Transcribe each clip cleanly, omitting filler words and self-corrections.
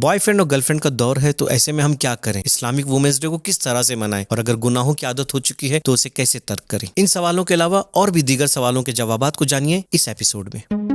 Boy friend اور girl friend کا دور ہے، تو ایسے میں ہم کیا کریں؟ اسلامک وومنس ڈے کو کس طرح سے منائیں؟ اور اگر گناہوں کی عادت ہو چکی ہے تو اسے کیسے ترک کریں؟ ان سوالوں کے علاوہ اور بھی دیگر سوالوں کے جوابات کو جانیے اس ایپیسوڈ میں۔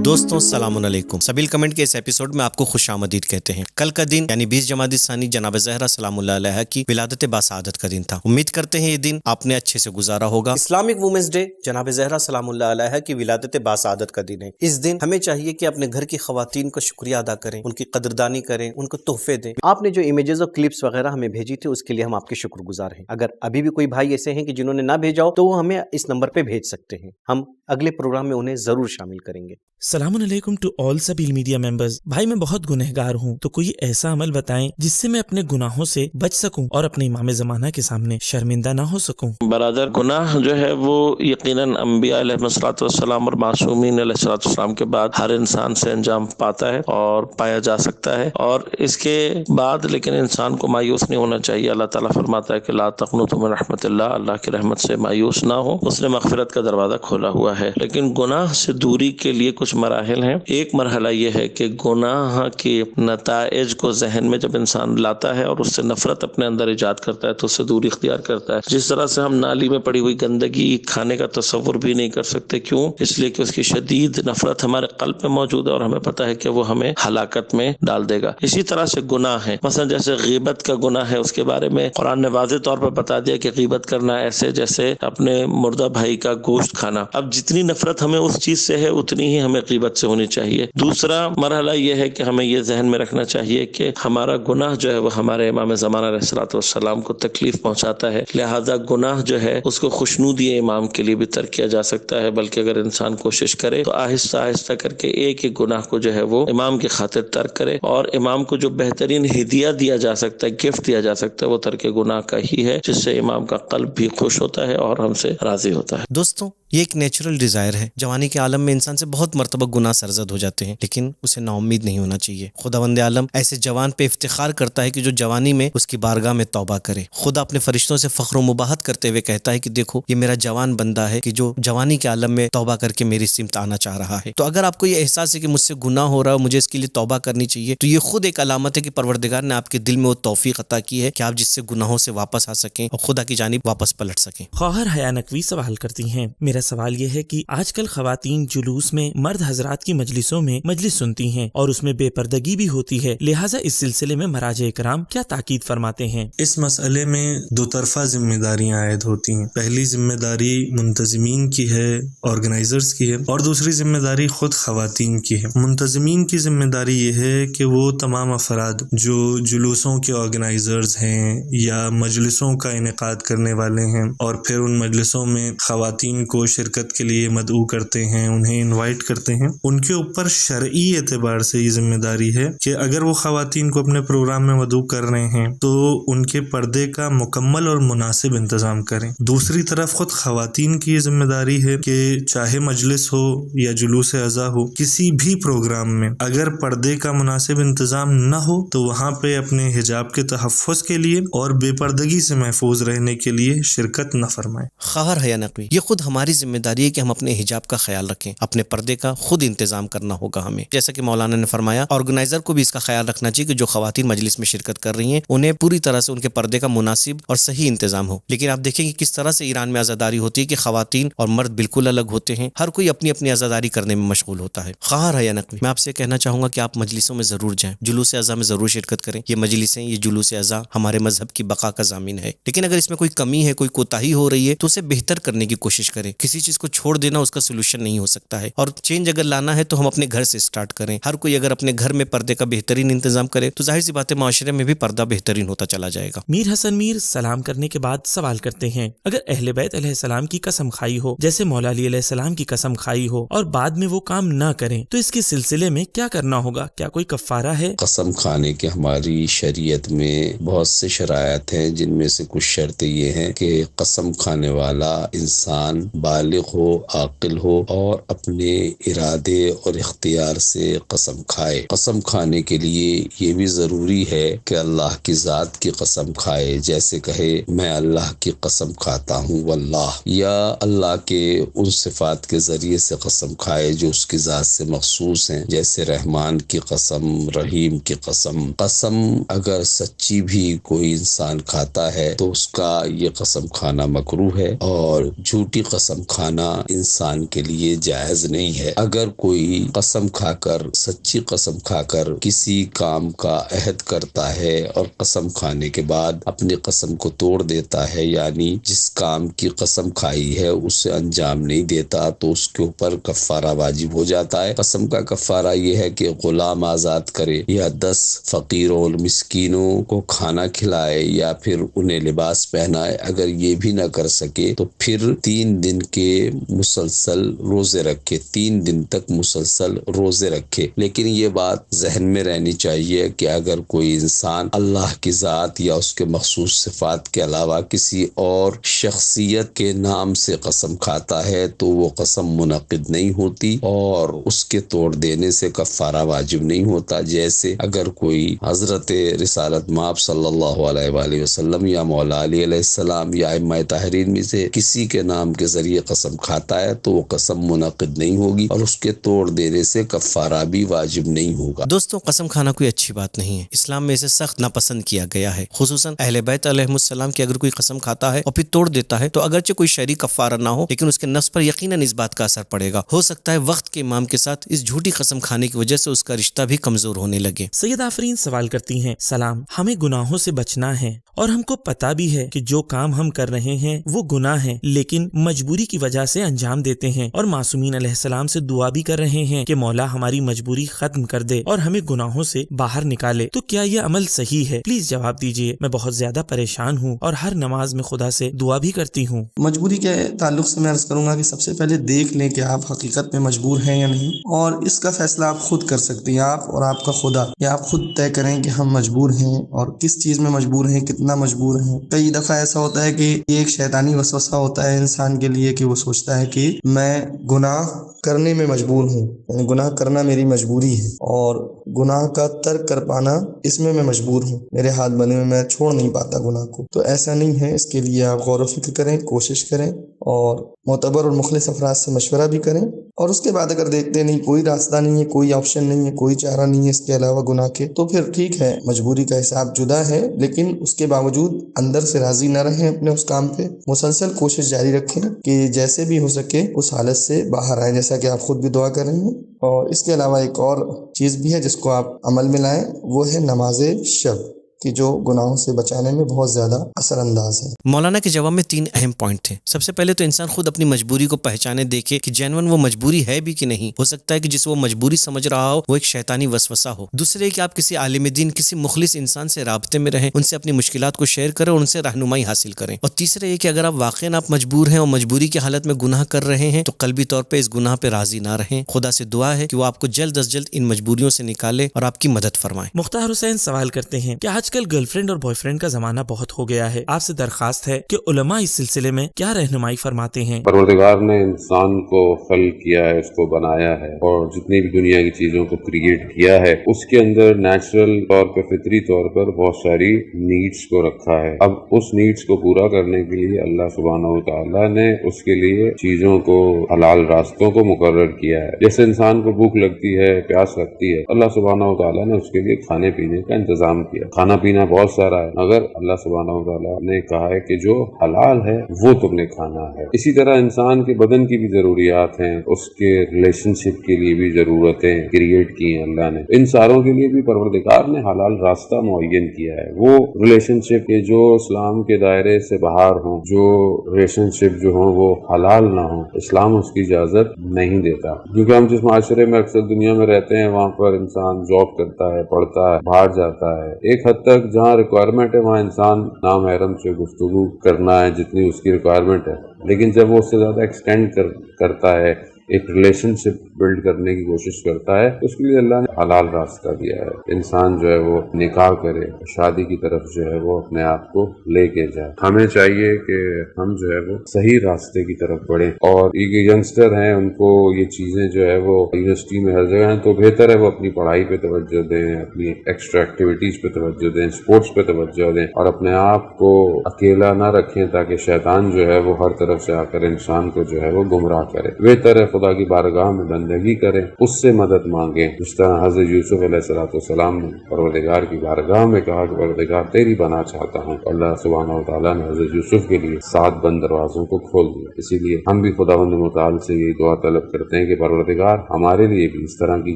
دوستوں السلام علیکم، سبیل کمنٹ کے اس ایپیسوڈ میں آپ کو خوش آمدید کہتے ہیں۔ کل کا دن یعنی 20 جمادی الثانی جناب زہرا سلام اللہ علیہ کی ولادت باسعادت کا دن تھا۔ امید کرتے ہیں یہ دن آپ نے اچھے سے گزارا ہوگا۔ اسلامک وومنس ڈے جناب زہرا سلام اللہ علیہ کی ولادت باسعادت کا دن ہے۔ اس دن ہمیں چاہیے کہ اپنے گھر کی خواتین کا شکریہ ادا کریں، ان کی قدردانی کریں، ان کو تحفے دیں۔ آپ نے جو امیجز اور کلپس وغیرہ ہمیں بھیجی تھی اس کے لیے ہم آپ کے شکر گزار ہیں۔ اگر ابھی بھی کوئی بھائی ایسے ہیں کہ جنہوں نے نہ بھیجا ہو تو وہ ہمیں اس نمبر پہ بھیج سکتے ہیں، ہم اگلے پروگرام میں انہیں ضرور شامل کریں گے۔ السلام علیکم ٹو آل سبیل میڈیا ممبرز۔ بھائی میں بہت گنہگار ہوں، تو کوئی ایسا عمل بتائیں جس سے میں اپنے گناہوں سے بچ سکوں اور اپنے امام زمانہ کے سامنے شرمندہ نہ ہو سکوں۔ برادر، گناہ جو ہے وہ یقیناً انبیاء علیہ السلام اور معصومین علیہ السلام کے بعد ہر انسان سے انجام پاتا ہے اور پایا جا سکتا ہے، اور اس کے بعد لیکن انسان کو مایوس نہیں ہونا چاہیے۔ اللہ تعالیٰ فرماتا ہے کہ لا تقنطوا من رحمت اللہ، اللہ کی رحمت سے مایوس نہ ہو، اس نے مغفرت کا دروازہ کھولا ہوا ہے۔ لیکن گناہ سے دوری کے لیے کچھ مراحل ہیں۔ ایک مرحلہ یہ ہے کہ گناہ کے نتائج کو ذہن میں جب انسان لاتا ہے اور اس سے نفرت اپنے اندر ایجاد کرتا ہے تو اس سے دوری اختیار کرتا ہے۔ جس طرح سے ہم نالی میں پڑی ہوئی گندگی کھانے کا تصور بھی نہیں کر سکتے، کیوں؟ اس لیے کہ اس کی شدید نفرت ہمارے قلب میں موجود ہے اور ہمیں پتہ ہے کہ وہ ہمیں ہلاکت میں ڈال دے گا۔ اسی طرح سے گناہ ہے، مثلا جیسے غیبت کا گناہ ہے، اس کے بارے میں قرآن نے واضح طور پر بتا دیا کہ غیبت کرنا ایسے جیسے اپنے مردہ بھائی کا گوشت کھانا۔ اب جتنی نفرت ہمیں اس چیز سے ہے اتنی ہی ہمیں غیبت سے ہونی چاہیے۔ دوسرا مرحلہ یہ ہے کہ ہمیں یہ ذہن میں رکھنا چاہیے کہ ہمارا گناہ جو ہے وہ ہمارے امام زمانہ علیہ السلام کو تکلیف پہنچاتا ہے، لہذا گناہ جو ہے اس کو خوشنودی امام کے لیے بھی ترک کیا جا سکتا ہے، بلکہ اگر انسان کوشش کرے تو آہستہ آہستہ کر کے ایک ایک گناہ کو جو ہے وہ امام کی خاطر ترک کرے، اور امام کو جو بہترین ہدیہ دیا جا سکتا ہے، گفٹ دیا جا سکتا ہے، وہ ترک گناہ کا ہی ہے، جس سے امام کا قلب بھی خوش ہوتا ہے اور ہم سے راضی ہوتا ہے۔ دوستوں یہ ایک نیچرل ڈیزائر ہے۔ جوانی کے عالم میں انسان سے بہت مرتبہ گناہ سرزد ہو جاتے ہیں، لیکن اسے نا امید نہیں ہونا چاہیے۔ خداوند عالم ایسے جوان پہ افتخار کرتا ہے کہ جو جوانی میں اس کی بارگاہ میں توبہ کرے۔ خدا اپنے فرشتوں سے فخر و مباحت کرتے ہوئے کہتا ہے کہ دیکھو یہ میرا جوان بندہ ہے کہ جو جوانی کے عالم میں توبہ کر کے میری سمت آنا چاہ رہا ہے۔ تو اگر آپ کو یہ احساس ہے کہ مجھ سے گناہ ہو رہا ہے، مجھے اس کے لیے توبہ کرنی چاہیے، تو یہ خود ایک علامت ہے کہ پروردگار نے آپ کے دل میں وہ توفیق عطا کی ہے کہ آپ جس سے گناہوں سے واپس آ سکیں اور خدا کی جانب واپس پلٹ سکیں۔ خواہر حیا نقوی سوال کرتی ہیں، میرا سوال یہ ہے کہ آج کل خواتین جلوس میں مرد حضرات کی مجلسوں میں مجلس سنتی ہیں اور اس میں بے پردگی بھی ہوتی ہے، لہٰذا اس سلسلے میں مراجع کرام کیا تاکید فرماتے ہیں؟ اس مسئلے میں دو طرفہ ذمہ داریاں عائد ہوتی ہیں۔ پہلی ذمہ داری منتظمین کی ہے، آرگنائزرز کی ہے، اور دوسری ذمہ داری خود خواتین کی ہے۔ منتظمین کی ذمہ داری یہ ہے کہ وہ تمام افراد جو جلوسوں کے آرگنائزرز ہیں یا مجلسوں کا انعقاد کرنے والے ہیں اور پھر ان مجلسوں میں خواتین کو شرکت کے لیے مدعو کرتے ہیں، انہیں انوائٹ کرتے ہیں، ان کے اوپر شرعی اعتبار سے یہ ذمہ داری ہے کہ اگر وہ خواتین کو اپنے پروگرام میں مدعو کر رہے ہیں تو ان کے پردے کا مکمل اور مناسب انتظام کریں۔ دوسری طرف خود خواتین کی یہ ذمہ داری ہے کہ چاہے مجلس ہو یا جلوس عزا ہو، کسی بھی پروگرام میں اگر پردے کا مناسب انتظام نہ ہو تو وہاں پہ اپنے حجاب کے تحفظ کے لیے اور بے پردگی سے محفوظ رہنے کے لیے شرکت نہ فرمائیں۔ خواہر حیا نقوی، یہ خود ہماری ذمہ داری ہے کہ ہم اپنے حجاب کا خیال رکھیں، اپنے پردے کا خود انتظام کرنا ہوگا ہمیں۔ جیسا کہ مولانا نے فرمایا، آرگنائزر کو بھی اس کا خیال رکھنا چاہیے کہ جو خواتین مجلس میں شرکت کر رہی ہیں انہیں پوری طرح سے ان کے پردے کا مناسب اور صحیح انتظام ہو۔ لیکن آپ دیکھیں کہ کس طرح سے ایران میں عزاداری ہوتی ہے کہ خواتین اور مرد بالکل الگ ہوتے ہیں، ہر کوئی اپنی اپنی عزاداری کرنے میں مشغول ہوتا ہے۔ خواہر حیا نقوی، میں آپ سے کہنا چاہوں گا کہ آپ مجلسوں میں ضرور جائیں، جلوس عزا میں ضرور شرکت کریں۔ یہ مجلسیں، یہ جلوس عزا ہمارے مذہب کی بقا کا ضامن ہے، لیکن اگر اس میں کوئی کمی ہے، کوئی کوتاہی ہو رہی ہے تو اسے بہتر کرنے کی کوشش کریں۔ کسی چیز کو چھوڑ دینا اس کا سولوشن نہیں ہو سکتا ہے، اور چینج اگر لانا ہے تو ہم اپنے گھر سے سٹارٹ کریں۔ ہر کوئی اگر اپنے گھر میں پردے کا بہترین انتظام کرے تو ظاہر سی بات ہے معاشرے میں بھی پردہ بہترین ہوتا چلا جائے گا۔ میر حسن میر سلام کرنے کے بعد سوال کرتے ہیں، اگر اہل بیت علیہ السلام کی قسم کھائی ہو، جیسے مولا علی علیہ السلام کی قسم کھائی ہو، اور بعد میں وہ کام نہ کریں تو اس کے سلسلے میں کیا کرنا ہوگا؟ کیا کوئی کفارہ ہے؟ قسم کھانے کے ہماری شریعت میں بہت سے شرائط ہیں، جن میں سے کچھ شرطیں یہ ہیں کہ قسم کھانے والا انسان بالغ ہو، عاقل ہو اور اپنے ارادے اور اختیار سے قسم کھائے۔ قسم کھانے کے لیے یہ بھی ضروری ہے کہ اللہ کی ذات کی قسم کھائے، جیسے کہے میں اللہ کی قسم کھاتا ہوں واللہ، یا اللہ کے ان صفات کے ذریعے سے قسم کھائے جو اس کی ذات سے مخصوص ہیں، جیسے رحمان کی قسم، رحیم کی قسم۔ قسم اگر سچی بھی کوئی انسان کھاتا ہے تو اس کا یہ قسم کھانا مکروہ ہے، اور جھوٹی قسم کھانا انسان کے لیے جائز نہیں ہے۔ اگر کوئی قسم کھا کر، سچی قسم کھا کر کسی کام کا عہد کرتا ہے اور قسم کھانے کے بعد اپنی قسم کو توڑ دیتا ہے، یعنی جس کام کی قسم کھائی ہے اسے انجام نہیں دیتا، تو اس کے اوپر کفارہ واجب ہو جاتا ہے۔ قسم کا کفارہ یہ ہے کہ غلام آزاد کرے، یا 10 فقیروں اور مسکینوں کو کھانا کھلائے، یا پھر انہیں لباس پہنائے۔ اگر یہ بھی نہ کر سکے تو پھر 3 دن کے مسلسل روزے رکھے، 3 دن تک مسلسل روزے رکھے۔ لیکن یہ بات ذہن میں رہنی چاہیے کہ اگر کوئی انسان اللہ کی ذات یا اس کے مخصوص صفات کے علاوہ کسی اور شخصیت کے نام سے قسم کھاتا ہے تو وہ قسم منعقد نہیں ہوتی اور اس کے توڑ دینے سے کفارہ واجب نہیں ہوتا۔ جیسے اگر کوئی حضرت رسالت مآب صلی اللہ علیہ وآلہ وسلم یا مولا علی علیہ السلام یا ائمہ طاہرین میں سے کسی کے نام کے ذریعے قسم کھاتا ہے تو وہ قسم منعقد نہیں ہوگی اور اس کے توڑ دینے سے کفارہ بھی واجب نہیں ہوگا۔ دوستوں، قسم کھانا کوئی اچھی بات نہیں ہے، اسلام میں اسے سخت ناپسند کیا گیا ہے، خصوصاً اہل بیت علیہ السلام کی اگر کوئی قسم کھاتا ہے اور پھر توڑ دیتا ہے تو اگرچہ کوئی شرعی کفارہ نہ ہو لیکن اس کے نفس پر یقیناً اس بات کا اثر پڑے گا۔ ہو سکتا ہے وقت کے امام کے ساتھ اس جھوٹی قسم کھانے کی وجہ سے اس کا رشتہ بھی کمزور ہونے لگے۔ سید آفرین سوال کرتی ہیں، سلام، ہمیں گناہوں سے بچنا ہے اور ہم کو پتا بھی ہے کہ جو کام ہم کر رہے ہیں وہ گناہ ہے، لیکن مجبوری کی وجہ سے انجام دیتے ہیں، اور معصومین علیہ السلام سے دعا بھی کر رہے ہیں کہ مولا ہماری مجبوری ختم کر دے اور ہمیں گناہوں سے باہر نکالے، تو کیا یہ عمل صحیح ہے؟ پلیز جواب دیجیے، میں بہت زیادہ پریشان ہوں اور ہر نماز میں خدا سے دعا بھی کرتی ہوں۔ مجبوری کے تعلق سے میں عرض کروں گا کہ سب سے پہلے دیکھ لیں کہ آپ حقیقت میں مجبور ہیں یا نہیں، اور اس کا فیصلہ آپ خود کر سکتے ہیں، آپ اور آپ کا خدا، یا آپ خود طے کریں کہ ہم مجبور ہیں اور کس چیز میں مجبور ہیں، کتنا مجبور ہیں۔ کئی دفعہ ایسا ہوتا ہے کہ یہ ایک شیطانی وسوسہ ہوتا ہے انسان کے لیے کہ وہ سوچتا ہے کہ میں گناہ کرنے میں مجبور ہوں، یعنی گناہ کرنا میری مجبوری ہے اور گناہ کا ترک کر پانا اس میں مجبور ہوں، میرے ہاتھ بنے میں میں چھوڑ نہیں پاتا گناہ کو۔ تو ایسا نہیں ہے، اس کے لیے آپ غور و فکر کریں، کوشش کریں اور معتبر اور مخلص افراد سے مشورہ بھی کریں، اور اس کے بعد اگر دیکھتے نہیں کوئی راستہ نہیں ہے، کوئی آپشن نہیں ہے، کوئی چارہ نہیں ہے اس کے علاوہ گناہ کے، تو پھر ٹھیک ہے، مجبوری کا حساب جدا ہے، لیکن اس کے باوجود اندر سے راضی نہ رہیں اپنے اس کام پہ، مسلسل کوشش جاری رکھیں کہ جیسے بھی ہو سکے اس حالت سے باہر آئیں، جیسا کہ آپ خود بھی دعا کر رہے ہیں۔ اور اس کے علاوہ ایک اور چیز بھی ہے جس کو آپ عمل میں لائیں، وہ ہے نماز شب، کہ جو گناہوں سے بچانے میں بہت زیادہ اثر انداز ہے۔ مولانا کے جواب میں 3 اہم پوائنٹ تھے۔ سب سے پہلے تو انسان خود اپنی مجبوری کو پہچانے، دیکھے کہ جینون وہ مجبوری ہے بھی کہ نہیں۔ ہو سکتا ہے کہ جس وہ مجبوری سمجھ رہا ہو وہ ایک شیطانی وسوسہ ہو۔ دوسرے کہ آپ کسی عالم دین، کسی مخلص انسان سے رابطے میں رہیں، ان سے اپنی مشکلات کو شیئر کریں اور ان سے رہنمائی حاصل کریں۔ اور تیسرے یہ کہ اگر آپ واقعاً آپ مجبور ہیں اور مجبوری کی حالت میں گناہ کر رہے ہیں تو قلبی طور پہ اس گناہ پہ راضی نہ رہیں۔ خدا سے دعا ہے کہ وہ آپ کو جلد از جلد ان مجبوریوں سے نکالے اور آپ کی مدد فرمائے۔ مختار حسین سوال کرتے ہیں کہ آج کل گرل فرینڈ اور بوائے فرینڈ کا زمانہ بہت ہو گیا ہے، آپ سے درخواست ہے کہ علماء اس سلسلے میں کیا رہنمائی فرماتے ہیں؟ پروردگار نے انسان کو خلق کیا ہے، اس کو بنایا ہے، اور جتنی بھی دنیا کی چیزوں کو کریٹ کیا ہے اس کے اندر نیچرل طور پہ، فطری طور پر بہت ساری نیڈس کو رکھا ہے۔ اب اس نیڈس کو پورا کرنے کے لیے اللہ سبحانہ وتعالی نے اس کے لیے چیزوں کو، حلال راستوں کو مقرر کیا ہے۔ جیسے انسان کو بھوک لگتی ہے، پیاس لگتی ہے، اللہ سبحانہ وتعالی نے اس کے لیے کھانے پینے کا انتظام کیا۔ کھانا پینا بہت سارا ہے، مگر اللہ سبحانہ وتعالی نے کہا ہے کہ جو حلال ہے وہ تم نے کھانا ہے۔ اسی طرح انسان کے بدن کی بھی ضروریات ہیں، اس کے ریلیشن شپ کے لیے بھی ضرورتیں کریٹ کی ہیں اللہ نے۔ ان ساروں کے لیے بھی پروردگار نے حلال راستہ معین کیا ہے۔ وہ ریلیشن شپ کے جو اسلام کے دائرے سے باہر ہوں، جو ریلیشن شپ جو ہوں وہ حلال نہ ہوں، اسلام اس کی اجازت نہیں دیتا۔ کیونکہ ہم جس معاشرے میں اکثر دنیا میں رہتے ہیں وہاں پر انسان جاب کرتا ہے، پڑھتا ہے، باہر جاتا ہے، ایک حد تک جہاں ریکوائرمنٹ ہے وہاں انسان نامحرم سے گفتگو کرنا ہے جتنی اس کی ریکوائرمنٹ ہے، لیکن جب وہ اس سے زیادہ ایکسٹینڈ کرتا ہے ایک ریلیشن شپ بلڈ کرنے کی کوشش کرتا ہے، اس کے لیے اللہ نے حلال راستہ دیا ہے۔ انسان جو ہے وہ نکاح کرے، شادی کی طرف جو ہے وہ اپنے آپ کو لے کے جائے۔ ہمیں چاہیے کہ ہم جو ہے وہ صحیح راستے کی طرف بڑھیں، اور یہ ینگسٹر ہیں ان کو یہ چیزیں جو ہے وہ یونیورسٹی میں ہر جگہ ہیں، تو بہتر ہے وہ اپنی پڑھائی پہ توجہ دیں، اپنی ایکسٹرا ایکٹیویٹیز پہ توجہ دیں، اسپورٹس پہ توجہ دیں، اور اپنے آپ کو اکیلا نہ رکھیں تاکہ شیطان جو ہے وہ ہر طرف سے آ کر انسان کو جو ہے وہ گمراہ کرے۔ بہتر ہے خدا کی بارگاہ میں بندگی کریں، اس سے مدد مانگیں، جس طرح حضرت یوسف علیہ السلام نے پروردگار کی بارگاہ میں کہا کہ پروردگار تیری بنا چاہتا ہوں، اللہ سبحانہ و تعالیٰ نے حضرت یوسف کے لیے 7 بند دروازوں کو کھول دیا۔ اسی لیے ہم بھی خداوند متعال سے یہی دعا طلب کرتے ہیں کہ پروردگار ہمارے لیے بھی اس طرح کی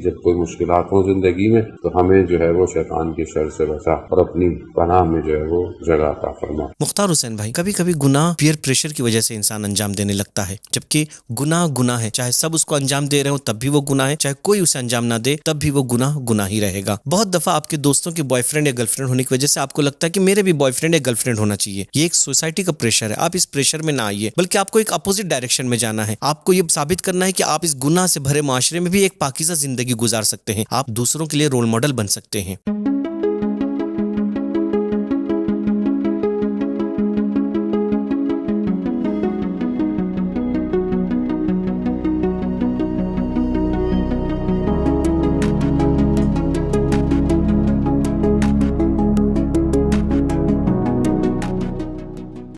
جب کوئی مشکلات ہوں زندگی میں تو ہمیں جو ہے وہ شیطان کی شر سے بچا اور اپنی پناہ میں جو ہے وہ جگہ عطا فرما۔ مختار حسین بھائی، کبھی کبھی گناہ پیئر پریشر کی وجہ سے انسان انجام دینے لگتا ہے، جبکہ گناہ ہے، چاہے سب اس کو انجام دے رہے ہوں تب بھی وہ گناہ ہے، چاہے کوئی اسے انجام نہ دے تب بھی وہ گناہ ہی رہے گا۔ بہت دفعہ آپ کے دوستوں کے بوائے فرینڈ یا گرل فرینڈ ہونے کی وجہ سے آپ کو لگتا ہے کہ میرے بھی بوائے فرینڈ یا گرل فرینڈ ہونا چاہیے۔ یہ ایک سوسائٹی کا پریشر ہے، آپ اس پریشر میں نہ آئیے، بلکہ آپ کو ایک اپوزٹ ڈائریکشن میں جانا ہے۔ آپ کو یہ ثابت کرنا ہے کہ آپ اس گناہ سے بھرے معاشرے میں بھی ایک پاکیزہ زندگی گزار سکتے ہیں، آپ دوسروں کے لیے رول ماڈل بن سکتے ہیں۔